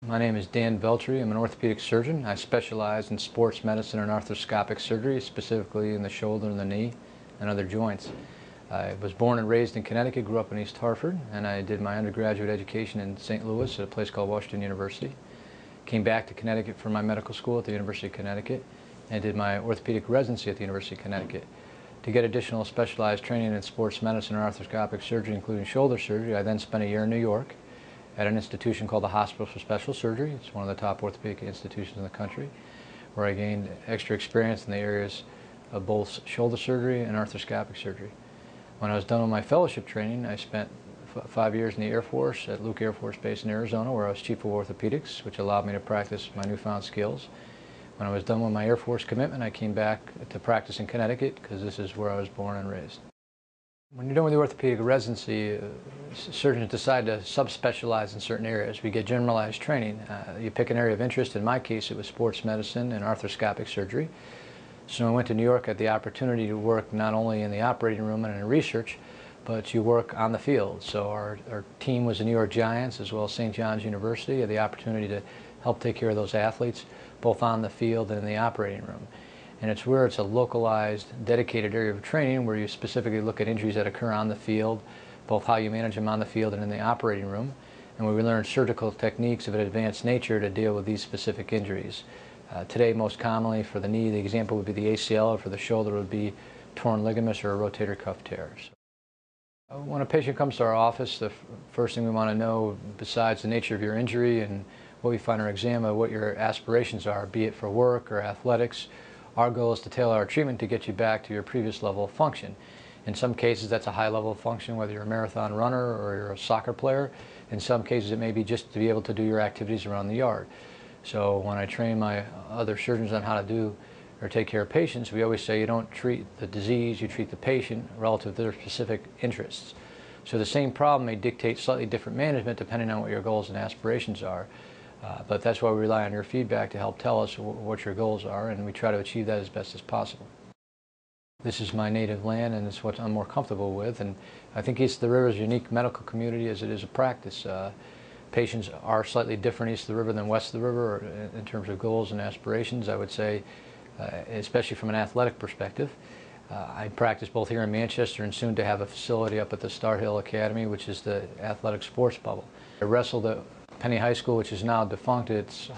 My name is Dan Veltri. I'm an orthopedic surgeon. I specialize in sports medicine and arthroscopic surgery, specifically in the shoulder and the knee and other joints. I was born and raised in Connecticut, grew up in East Hartford, and I did my undergraduate education in St. Louis at a place called Washington University. Came back to Connecticut for my medical school at the University of Connecticut and did my orthopedic residency at the University of Connecticut. To get additional specialized training in sports medicine and arthroscopic surgery, including shoulder surgery, I then spent a year in New York at an institution called the Hospital for Special Surgery. It's one of the top orthopedic institutions in the country, where I gained extra experience in the areas of both shoulder surgery and arthroscopic surgery. When I was done with my fellowship training, I spent 5 years in the Air Force at Luke Air Force Base in Arizona, where I was chief of orthopedics, which allowed me to practice my newfound skills. When I was done with my Air Force commitment, I came back to practice in Connecticut because this is where I was born and raised. When you're done with the orthopedic residency, surgeons decide to subspecialize in certain areas. We get generalized training. You pick an area of interest. In my case, it was sports medicine and arthroscopic surgery. So I went to New York, had the opportunity to work not only in the operating room and in research, but you work on the field. So our team was the New York Giants as well as St. John's University. I had the opportunity to help take care of those athletes, both on the field and in the operating room. And it's where it's a localized, dedicated area of training where you specifically look at injuries that occur on the field, both how you manage them on the field and in the operating room, and where we learn surgical techniques of an advanced nature to deal with these specific injuries. Today, most commonly for the knee, the example would be the ACL, or for the shoulder would be torn ligaments or a rotator cuff tears. When a patient comes to our office, the first thing we want to know, besides the nature of your injury and what we find in our exam, are what your aspirations are, be it for work or athletics. Our goal is to tailor our treatment to get you back to your previous level of function. In some cases, that's a high level of function, whether you're a marathon runner or you're a soccer player. In some cases, it may be just to be able to do your activities around the yard. So when I train my other surgeons on how to do or take care of patients, we always say you don't treat the disease, you treat the patient relative to their specific interests. So the same problem may dictate slightly different management depending on what your goals and aspirations are. But that's why we rely on your feedback to help tell us what your goals are, and we try to achieve that as best as possible. This is my native land, and it's what I'm more comfortable with, and I think East of the River is a unique medical community as it is a practice. Patients are slightly different east of the river than west of the river in terms of goals and aspirations, I would say, especially from an athletic perspective. I practice both here in Manchester and soon to have a facility up at the Star Hill Academy, which is the athletic sports bubble. I wrestled at Penny High School, which is now defunct. It's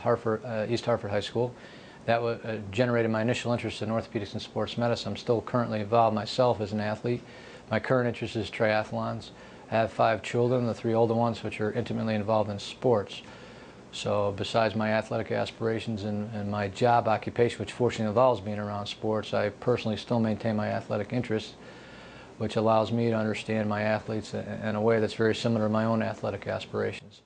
East Hartford High School. That generated my initial interest in orthopedics and sports medicine. I'm still currently involved myself as an athlete. My current interest is triathlons. I have 5 children, the 3 older ones, which are intimately involved in sports. So besides my athletic aspirations and my job occupation, which fortunately involves being around sports, I personally still maintain my athletic interests, which allows me to understand my athletes in a way that's very similar to my own athletic aspirations.